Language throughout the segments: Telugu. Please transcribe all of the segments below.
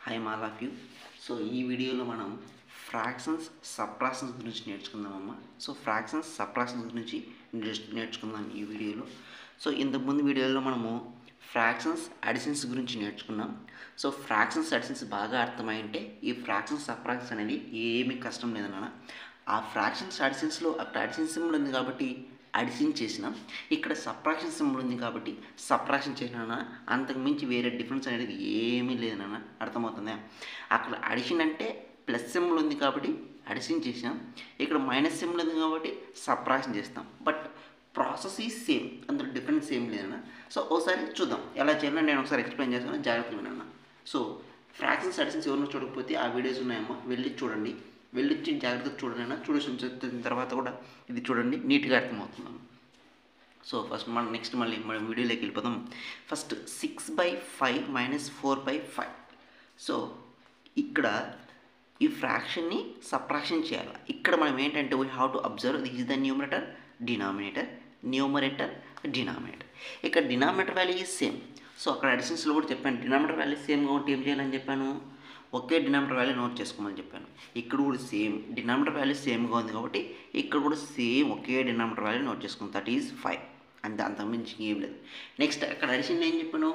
Hi all of you. So ఈ వీడియోలో మనం ఫ్రాక్షన్స్ సబ్ట్రాక్షన్స్ గురించి నేర్చుకుందామమ్మా. సో ఫ్రాక్షన్స్ సబ్ట్రాక్షన్స్ గురించి నేర్చుకుందాం ఈ వీడియోలో. సో ఇంతకుముందు వీడియోలో మనము ఫ్రాక్షన్స్ అడిషన్స్ గురించి నేర్చుకున్నాం. సో ఫ్రాక్షన్స్ అడిషన్స్ బాగా అర్థమైంటే ఈ ఫ్రాక్షన్స్ సబ్ట్రాక్షన్స్ అనేది ఏమీ కష్టం లేదన్న. ఆ ఫ్రాక్షన్స్ అడిషన్స్లో అక్కడ అడిషన్ సింబల్ ఉంది కాబట్టి అడిషన్ చేసినాం, ఇక్కడ సబ్ట్రాక్షన్ సింబల్ ఉంది కాబట్టి సబ్ట్రాక్షన్ చేసినా, అంతకు మించి వేరే డిఫరెన్స్ అనేది ఏమీ లేదన్న. అర్థమవుతుందా? అక్కడ అడిషన్ అంటే ప్లస్ సింబల్ ఉంది కాబట్టి అడిషన్ చేసినాం, ఇక్కడ మైనస్ సింబల్ ఉంది కాబట్టి సబ్ట్రాక్షన్ చేస్తాం. బట్ ప్రాసెస్ ఈజ్ సేమ్, అందులో డిఫరెన్స్ ఏం లేదన్న. సో ఒకసారి చూద్దాం ఎలా చేయాలని నేను ఒకసారి ఎక్స్ప్లెయిన్ చేస్తాను, జాగ్రత్తగా వినన్న. సో ఫ్రాక్షన్స్ అడిషన్స్ ఎవరినో చూడకపోతే ఆ వీడియోస్ ఉన్నాయమ్మా, వెళ్ళి చూడండి. వెళ్ళొచ్చి జాగ్రత్తగా చూడండి, చూసిన తర్వాత కూడా ఇది చూడండి, నీట్గా అర్థమవుతున్నాను. సో ఫస్ట్ మనం నెక్స్ట్ మళ్ళీ మనం వీడియోలోకి వెళ్ళిపోదాం. ఫస్ట్ 6/5 - 4/5. సో ఇక్కడ ఈ ఫ్రాక్షన్ని సబ్ట్రాక్షన్ చేయాలి. ఇక్కడ మనం ఏంటంటే we have to observe this is the numerator, denominator, numerator, denominator. ఇక్కడ denominator value is same. So అక్కడ అడిషన్స్లో కూడా చెప్పాను, డినామినేటర్ వాల్యూ సేమ్గా ఉంటే ఏం చేయాలని చెప్పాను, ఒకే డినామినేటర్ వాల్యూ నోట్ చేసుకోమని చెప్పాను. ఇక్కడ కూడా సేమ్ డినామినేటర్ వాల్యూ సేమ్గా ఉంది కాబట్టి ఇక్కడ కూడా సేమ్ ఒకే డినామినేటర్ వాల్యూ నోట్ చేసుకుందాం, దట్ ఈజ్ 5. అంతే, అంతకుమించి ఏం లేదు. నెక్స్ట్ అక్కడ అడిషన్ ఏం చెప్పాను,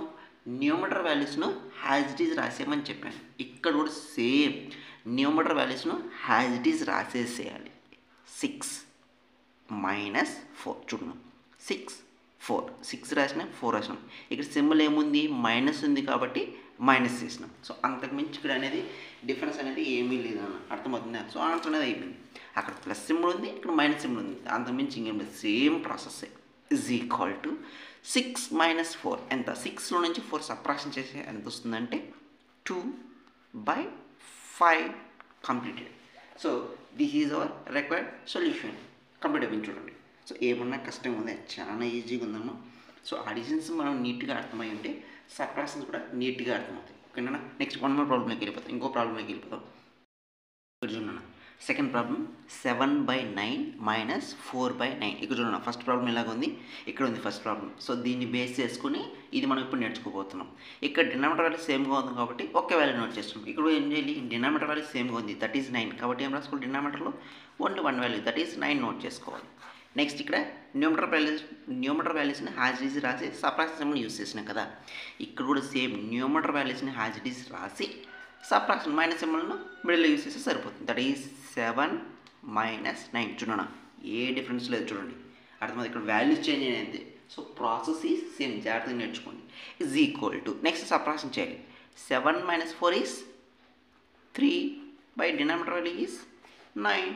న్యూమరేటర్ వాల్యూస్ను హ్యాజ్ ఇట్ ఈజ్ రాసేయమని చెప్పాను. ఇక్కడ కూడా సేమ్ న్యూమరేటర్ వాల్యూస్ను హ్యాజ్ ఇట్ ఈజ్ రాసేసేయాలి. 6 - 4 చూడండి, 6 4 6 రాసినాం, 4 రాసినాం. ఇక్కడ సింబల్ ఏముంది, మైనస్ ఉంది కాబట్టి మైనస్ చేసినాం. సో అంతకుమించి ఇక్కడ అనేది డిఫరెన్స్ అనేది ఏమీ లేదన్న. అర్థమవుతుందా? సో ఆన్సర్ అనేది అయిపోయింది. అక్కడ ప్లస్ సింబల్ ఉంది, ఇక్కడ మైనస్ సింబల్ ఉంది, అంతకుమించి ఇంకేం లేదు, same process. Is equal to 6 - 4 ఎంత, 6లో నుంచి 4 సబ్ట్రాక్షన్ చేసి ఎంత వస్తుందంటే 2/5 completed. So this is our required solution. Complete అయిపోయింది చూడండి. సో ఏమన్నా కష్టం ఉంది, చాలా ఈజీగా ఉందమ్మా. సో అడిషన్స్ మనం నీట్గా అర్థమై ఉంటే సబ్ట్రాక్షన్స్ కూడా నీట్గా అర్థమవుతాయి. ఓకేనా? నెక్స్ట్ వన్ మోర్ ప్రాబ్లంలోకి వెళ్ళిపోతాం, ఇంకో ప్రాబ్లంలోకి వెళ్ళిపోతాం. ఇక్కడ చూడండి, సెకండ్ ప్రాబ్లం 7/9 - 4/9. ఇక్కడ చూడండి, ఫస్ట్ ప్రాబ్లం ఎలాగ ఉంది, ఇక్కడ ఉంది ఫస్ట్ ప్రాబ్లం. సో దీన్ని బేస్ చేసుకుని ఇది మనం ఇప్పుడు నేర్చుకోబోతున్నాం. ఇక్కడ డినామినేటర్ వాల్యూ సేమ్గా ఉంది కాబట్టి ఒకే వాల్యూ నోట్ చేస్తున్నాం. ఇక్కడ ఏం చేయాలి, డినామినేటర్ వాల్యూ సేమ్గా ఉంది, దట్ ఈజ్ 9 కాబట్టి ఏం రాసుకోవాలి, డినామినేటర్లో only 1 value, that is 9 note చేసుకోవాలి. నెక్స్ట్ ఇక్కడ న్యూమరేటర్ వాల్యూస్ని హ్యాజ్ ఇట్ ఈజ్ రాసి సబ్ట్రాక్షన్ సింబల్ యూజ్ చేసినాం కదా, ఇక్కడ కూడా సేమ్ న్యూమరేటర్ వాల్యూస్ని హ్యాజ్ ఇట్ ఈజ్ రాసి సబ్ట్రాక్షన్ మైనస్ సింబల్ను మిడిల్లో యూజ్ చేస్తే సరిపోతుంది. That is 7 - 9. చూడండి, ఏ డిఫరెన్స్ లేదు చూడండి, అర్థమైంది. ఇక్కడ వాల్యూస్ చేంజ్ అయింది. సో ప్రాసెస్ ఈజ్ సేమ్, జాగ్రత్తగా నేర్చుకోండి. Is equal to next subtraction చేయాలి. 7 - 4 is 3 by denominator value is 9.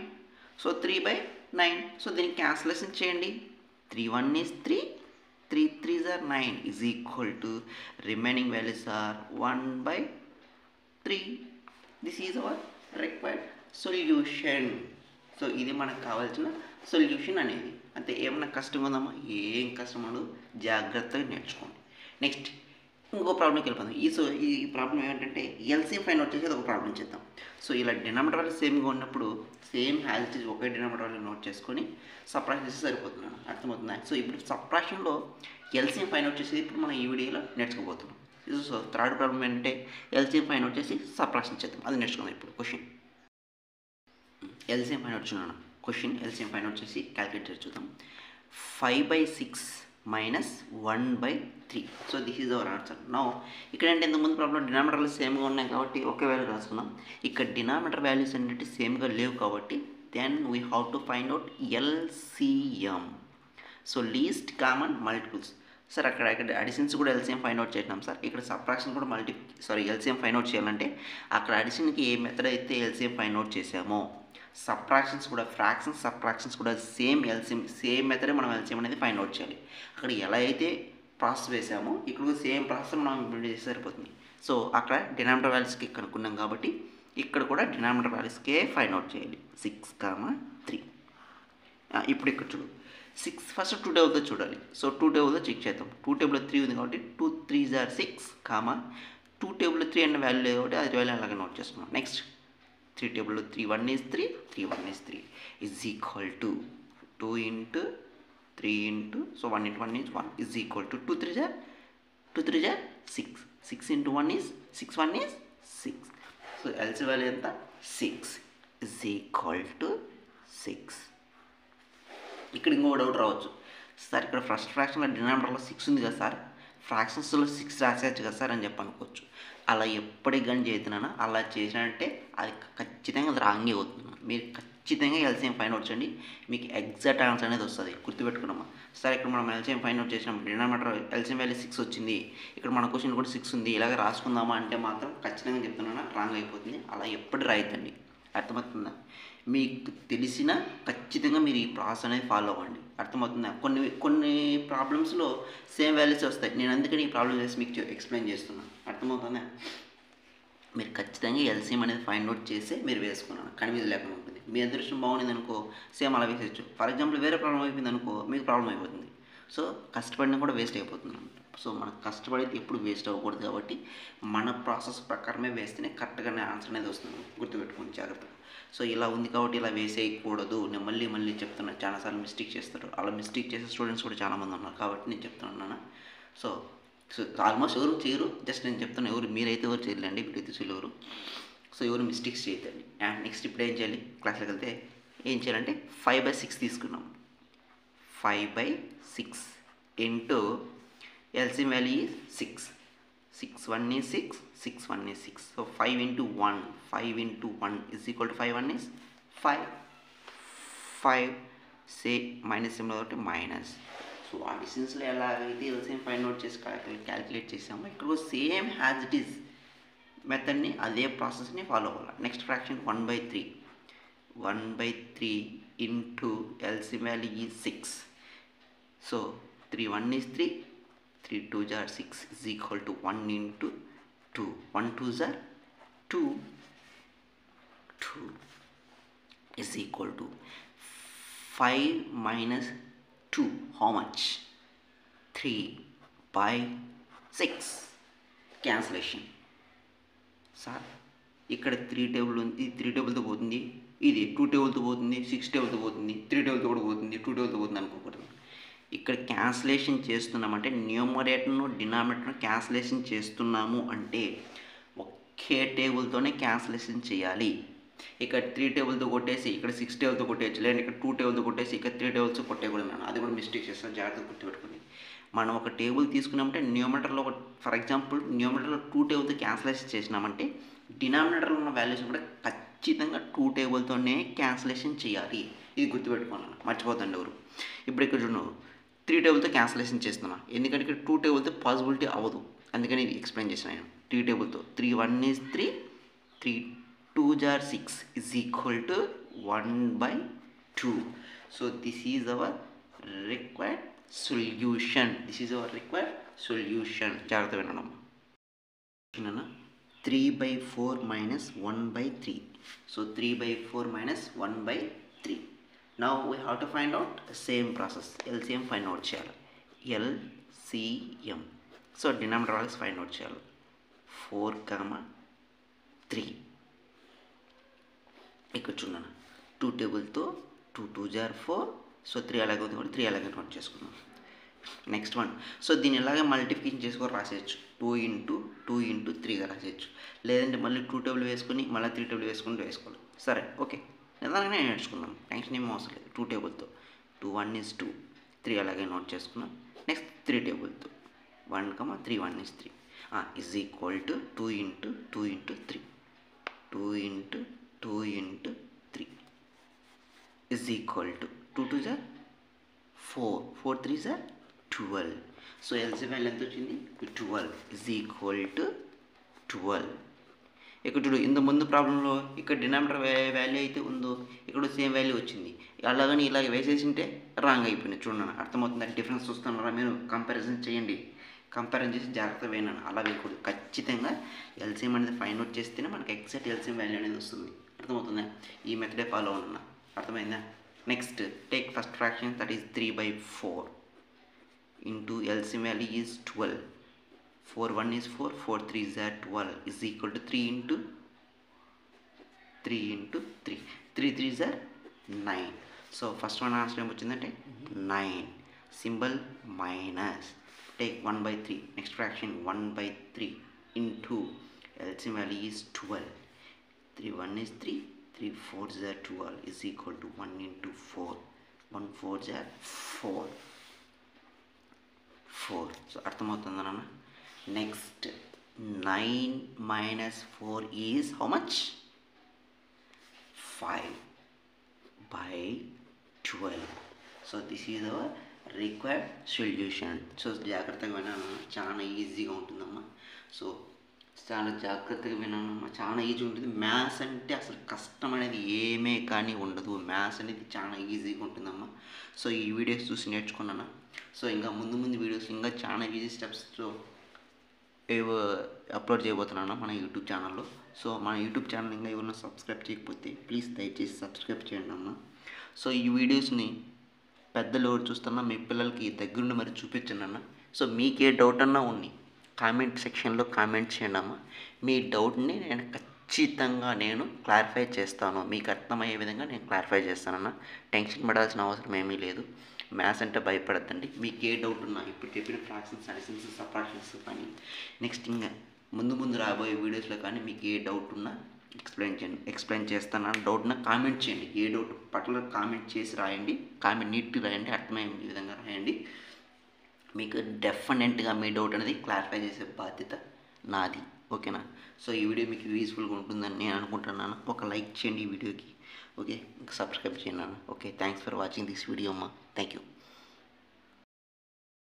So 3/9. So దీనికి క్యాన్సిలేషన్ చేయండి. 3 1 is 3, 3 3s are 9 is equal to remaining values are 1/3. This is our required solution. So ఇది మనకు కావాల్సిన సొల్యూషన్ అనేది. అంతే, ఏమన్నా కష్టంగా ఉందమ్మా, ఏం కష్టం ఉండదు, జాగ్రత్తగా నేర్చుకోండి. నెక్స్ట్ ఇంకో ప్రాబ్లంకి వెళ్ళిపోతాం. ఈ ప్రాబ్లం ఏంటంటే ఎల్సిఎం ఫైండ్ అవుట్ చేసి ఒక ప్రాబ్లం చేద్దాం. సో ఇలా డినామినేటర్ వాల్యూ సేమ్గా ఉన్నప్పుడు same as it is okay denominator value note చేసుకొని సబ్ట్రాక్షన్ చేసి సరిపోతున్నాను. అర్థమవుతుందా? సో ఇప్పుడు సబ్ట్రాక్షన్లో ఎల్సిఎం ఫైండ్ అవుట్ చేసి ఇప్పుడు మనం ఈ వీడియోలో నేర్చుకోబోతున్నాం. సో థర్డ్ ప్రాబ్లం ఏంటంటే ఎల్సిఎం ఫైండ్ అవుట్ చేసి సబ్ట్రాక్షన్ చేద్దాం, అది నేర్చుకుందాం ఇప్పుడు. క్వశ్చన్ ఎల్సిఎం ఫైండ్ అవుట్ చూడండి. క్వశ్చన్ ఎల్సిఎం ఫైండ్ అవుట్ చేసి క్యాలిక్యులేట్ చేసి చూద్దాం. 5/6 - 1/3. So this is our answer. Now ఇక్కడ అంటే ఇంతకుముందు ప్రాబ్లం డినామినేటర్లు సేమ్గా ఉన్నాయి కాబట్టి ఒకే వాల్యూ రాసుకున్నాం. ఇక్కడ డినామినేటర్ వాల్యూస్ ఏంటంటే సేమ్గా లేవు కాబట్టి then we have to find out LCM. So least common multiples. Sir అక్కడ అడిషన్స్ కూడా ఎల్సిఎం ఫైండ్ అవుట్ చేసినాం సార్, ఇక్కడ సబ్ట్రాక్షన్ కూడా ఎల్సిఎం ఫైండ్ అవుట్ చేయాలంటే అక్కడ అడిషన్కి ఏ మెథడ్ అయితే ఎల్సిఎం ఫైండ్ అవుట్ చేసామో సబ్ట్రాక్షన్స్ కూడా ఫ్రాక్షన్స్ సబ్ట్రాక్షన్స్ కూడా సేమ్ మెథడ్ మనం ఎల్సిఎం అనేది ఫైండ్ అవుట్ చేయాలి. అక్కడ ఎలా అయితే ప్రాసెస్ వేసామో ఇక్కడ కూడా సేమ్ ప్రాసెస్ మనం ఇంప్లిమెంట్ చేస్తే సరిపోతుంది. సో అక్కడ డినామినేటర్ వాల్యూస్కి కనుక్కున్నాం కాబట్టి ఇక్కడ కూడా డినామినేటర్ వాల్యూస్కే ఫైండ్ అవుట్ చేయాలి. 6, 3. ఇప్పుడు ఇక్కడ చూడు, 6 ఫస్ట్ 2 టేబుల్తో చూడాలి. సో 2 టేబుల్తో చెక్ చేద్దాం. 2 టేబుల్లో 3 ఉంది కాబట్టి 2 3s are 6, 2 టేబుల్లో 3 అనే వాల్యూ లేదు కాబట్టి అది వాల్యూ అలాగే నోట్ చేసుకున్నాం. నెక్స్ట్ 3 టేబుల్లో 3 1 is 3, 3 1 is 3 is equal to 2 into 3 into, so 1 into 1 is 1 is equal to 2 3s are 6, 6 into 1 is 6 1 is 6. So LC value ఎంత 6 ఇజ్ ఈక్వల్ టు 6. ఇక్కడ ఇంకో డౌట్ రావచ్చు, సార్ ఇక్కడ ఫస్ట్ ఫ్రాక్షన్లో డినామినేటర్లో 6 ఉంది కదా సార్, ఫ్రాక్షన్స్లో 6 రాసేయచ్చు కదా సార్ అని చెప్పి అనుకోవచ్చు. అలా ఎప్పటికి కానీ చేస్తున్నాను, అలా చేసినంటే అది ఖచ్చితంగా అది రాంగే అవుతుంది. మీరు ఖచ్చితంగా ఎల్సిఎం ఫైండ్ అవుట్ చేయండి, మీకు ఎగ్జాక్ట్ ఆన్సర్ అనేది వస్తుంది. గుర్తుపెట్టుకున్నామా సార్, ఇక్కడ మనం ఎల్సిఎం ఫైండ్ అవుట్ చేసినాం, డినామినేటర్ ఎల్సిఎం వాల్యూ 6 వచ్చింది, ఇక్కడ మన క్వశ్చన్ కూడా 6 ఉంది, ఇలాగ రాసుకుందామా అంటే మాత్రం ఖచ్చితంగా చెప్తున్నాను రాంగ్ అయిపోతుంది. అలా ఎప్పుడు రాయద్దండి, అర్థమవుతుందా? మీకు తెలిసిన ఖచ్చితంగా మీరు ఈ ప్రాసెస్ అనేది ఫాలో అవ్వండి, అర్థమవుతుందా? కొన్ని ప్రాబ్లమ్స్లో సేమ్ వాల్యూస్ వస్తాయి, నేను అందుకని ఈ ప్రాబ్లమ్ చేసి మీకు ఎక్స్ప్లెయిన్ చేస్తున్నాను, అర్థమవుతుందా? మీరు ఖచ్చితంగా ఎల్సిఎం అనేది ఫైండ్ అవుట్ చేసి మీరు వేసుకున్నాను, కన్ఫ్యూజ్ లేకుండా ఉంటుంది. మీ అదృష్టం బాగుంది అనుకో సేమ్ అలా వేసేయచ్చు. ఫర్ ఎగ్జాంపుల్ వేరే ప్రాబ్లం అయిపోయింది అనుకో మీకు ప్రాబ్లం అయిపోతుంది. సో కష్టపడినా కూడా వేస్ట్ అయిపోతుంది అనమాట. సో మనకు కష్టపడేది ఎప్పుడు వేస్ట్ అవ్వకూడదు, కాబట్టి మన ప్రాసెస్ ప్రకారమే వేస్తేనే కరెక్ట్గానే ఆన్సర్ అనేది వస్తుంది. గుర్తుపెట్టుకోండి జాగ్రత్తగా. సో ఇలా ఉంది కాబట్టి ఇలా వేసేయకూడదు. నేను మళ్ళీ చెప్తున్నాను, చాలాసార్లు మిస్టేక్ చేస్తారు. అలా మిస్టేక్ చేసే స్టూడెంట్స్ కూడా చాలామంది ఉన్నారు, కాబట్టి నేను చెప్తున్నాను. సో ఆల్మోస్ట్ ఎవరు చేయరు, జస్ట్ నేను చెప్తాను, మీరైతే ఎవరు చేయలేండి, వీడైతే చేయలేరు. సో ఎవరు మిస్టేక్స్ చేయదండి. అండ్ నెక్స్ట్ ఇప్పుడు ఏం చేయాలి, క్లాస్లోకి వెళ్తే ఏం చేయాలంటే 5/6 తీసుకున్నాం. 5/6 into LCM value 6. 6 1 is 6, 6 1 is 6. So 5 into 1, 5 into 1 is equal to 5 1 is 5. 5 say minus symbol to minus. So అడిషన్స్లో ఎలాగైతే ఎల్సిఎం ఫైండ్ అవుట్ చేసి క్యాలిక్యులేట్ చేసామో ఇక్కడ సేమ్ హ్యాజ్ ఇట్ ఈస్ మెథడ్ని అదే ప్రాసెస్ని ఫాలో అవ్వాలి. Next fraction 1/3. 1/3 into LCM value is 6. So 3 1 is 3, 3 2s are 6 is equal to 1 into 2. 1 2s are 2. 2 is equal to 5 minus 2. How much? 3/6. Cancellation. Sir ఇక్కడ 3 టేబుల్ ఉంది, 3 టేబుల్తో పోతుంది, ఇది 2 టేబుల్తో పోతుంది, 6 టేబుల్తో పోతుంది, 3 టేబుల్తో కూడా పోతుంది, 2 టేబుల్తో పోతుంది అనుకోకూడదు. ఇక్కడ క్యాన్సిలేషన్ చేస్తున్నామంటే న్యూమరేటర్ను డినామినేటర్ను క్యాన్సిలేషన్ చేస్తున్నాము అంటే ఒకే టేబుల్తోనే క్యాన్సిలేషన్ చేయాలి. ఇక్కడ 3 టేబుల్తో కొట్టేసి ఇక్కడ 6 టేబుల్తో కొట్టేయచ్చు, లేదంటే ఇక్కడ 2 టేబుల్తో కొట్టేసి ఇక్కడ 3 టేబుల్స్ కొట్టేయకూడదు. అది కూడా మిస్టేక్ చేస్తాను, జాగ్రత్తగా గుర్తుపెట్టుకోండి. మనం ఒక టేబుల్ తీసుకున్నామంటే న్యూమరేటర్లో ఫర్ ఎగ్జాంపుల్ న్యూమరేటర్లో 2 టేబుల్తో క్యాన్సిలేషన్ చేసినామంటే డినామినేటర్లో ఉన్న వాల్యూస్ కూడా ఖచ్చితంగా 2 టేబుల్తోనే క్యాన్సిలేషన్ చేయాలి. ఇది గుర్తుపెట్టుకున్నాను, మర్చిపోతండి ఎవరు. ఇప్పుడు ఇక్కడ చూడు 3 టేబుల్తో క్యాన్సిలేషన్ చేస్తున్నా, ఎందుకంటే ఇక్కడ 2 టేబుల్తో పాసిబిలిటీ అవ్వదు, అందుకని ఎక్స్ప్లెయిన్ చేసిన నేను. 3 టేబుల్తో 3 1 is 3, 3 2s are 6 is equal to 1/2. So this is our required solution. జాగ్రత్త వినడం. 3/4 minus 1/3. So 3/4 minus 1/3. Now we have to find out the same process. LCM find out చేయాలి. LCM. So denominator values find out చేయాలి. 4, 3. ఇక్కడ చూడండి 2 టేబుల్తో 2 2s are 4. సో 3 అలాగే ఉంది కూడా 3 అలాగే నోట్ చేసుకున్నాం. Next one. సో దీన్ని ఎలాగే మల్టిప్లికేషన్ చేసుకొని రాసేయచ్చు, 2 into 3గా రాసేయచ్చు, లేదంటే మళ్ళీ 2 టేబుల్ వేసుకొని మళ్ళీ 3 టేబుల్ వేసుకోవాలి. సరే ఓకే, నిదానంగానే నేర్చుకుందాం, టెన్షన్ ఏమీ అవసరం లేదు. 2 టేబుల్తో 2 1 is 2, 3 అలాగే నోట్ చేసుకున్నాం. Next 3 టేబుల్తో 1, 3 1 is 3 is equal to 2 into 3 is equal to 2 2s are 4, 4 3s are 12. So LCM value ఎంత వచ్చింది 12 is equal to 12. ఇక్కడ చూడు, ఇంత ముందు ప్రాబ్లంలో ఇక్కడ డినామినేటర్ వాల్యూ అయితే ఉందో ఇక్కడ సేమ్ వాల్యూ వచ్చింది, అలాగని ఇలాగ వేసేసింటే రాంగ్ అయిపోయింది. చూడండి అర్థమవుతుంది, డిఫరెన్స్ చూస్తున్నారా మీరు? కంపారిజన్ చేయండి, కంపారిజన్ చేసి జాగ్రత్తగా వేయను, అలా వేయకూడదు. ఖచ్చితంగా ఎల్సిఎం అనేది ఫైండ్ అవుట్ చేస్తేనే మనకి ఎగ్జాక్ట్ ఎల్సిఎం వాల్యూ అనేది వస్తుంది. అర్థమవుతుందా? ఈ మెథడే ఫాలో అవుతున్నా, అర్థమైందా? Next take first fraction, that is 3/4 into LCM value is 12. 4 1 is 4, 4 3s are 12 is equal to 3 into 3. 3 3s are 9. So first one answer ఏమొచ్చిందంటే 9. Symbol minus. Take 1/3. Next fraction 1/3 into LCM value is 12. 3 1 is 3, 3 4s are 12 is equal to 1 into 4. 1 4s are 4. 4. So అర్థమవుతుందా నాన్న? Next 9 minus 4 is how much? 5 by 12. So this is our required solution. So జాగ్రత్తగా వినాను, చాలా ఈజీగా ఉంటుందమ్మా. సో చాలా జాగ్రత్తగా వినానమ్మా, చాలా ఈజీ ఉంటుంది. మ్యాథ్స్ అంటే అసలు కష్టం అనేది ఏమే కానీ ఉండదు. మ్యాథ్స్ అనేది చాలా ఈజీగా ఉంటుందమ్మా. సో ఈ వీడియోస్ చూసి నేర్చుకున్నాను. సో ఇంకా ముందు వీడియోస్ ఇంకా చాలా ఈజీ స్టెప్స్తో ఏవో అప్లోడ్ చేయబోతున్నాను మన యూట్యూబ్ ఛానల్లో. సో మన యూట్యూబ్ ఛానల్ ఇంకా ఎవరైనా సబ్స్క్రైబ్ చేయకపోతే ప్లీజ్ దయచేసి సబ్స్క్రైబ్ చేయండి అమ్మ. సో ఈ వీడియోస్ని పెద్దలు ఎవరు చూస్తున్నా మీ పిల్లలకి దగ్గరుండి మరి చూపించండి అన్న. సో మీకు ఏ డౌట్ అన్నా ఉంది కామెంట్ సెక్షన్లో కామెంట్ చేయండి అమ్మ. మీ డౌట్ని నేను ఖచ్చితంగా క్లారిఫై చేస్తాను. మీకు అర్థమయ్యే విధంగా నేను క్లారిఫై చేస్తానన్న. టెన్షన్ పడాల్సిన అవసరం ఏమీ లేదు. మ్యాథ్స్ అంటే భయపడద్దండి. మీకు ఏ డౌట్ ఉన్నా ఇప్పుడు చెప్పిన ఫ్రాక్షన్స్, అడిషన్స్, సబ్ట్రాక్షన్స్ కానీ నెక్స్ట్ ఇంకా ముందు రాబోయే వీడియోస్లో కానీ మీకు ఏ డౌట్ ఉన్నా ఎక్స్ప్లెయిన్ చేస్తాను. డౌట్ ఉన్నా కామెంట్ చేయండి. ఏ డౌట్ పర్టికులర్ కామెంట్ చేసి రాయండి. కామెంట్ నీట్గా రాయండి, అర్థమయ్యే విధంగా రాయండి. మీకు డెఫినెట్గా మీ డౌట్ అనేది క్లారిఫై చేసే బాధ్యత నాది. ఓకేనా? సో ఈ వీడియో మీకు యూస్ఫుల్గా ఉంటుందని నేను అనుకుంటున్నాను. ఒక లైక్ చేయండి ఈ వీడియోకి. ఓకే, సబ్స్క్రైబ్ చేయండి. Okay, thanks for watching this video అమ్మా. Thank you.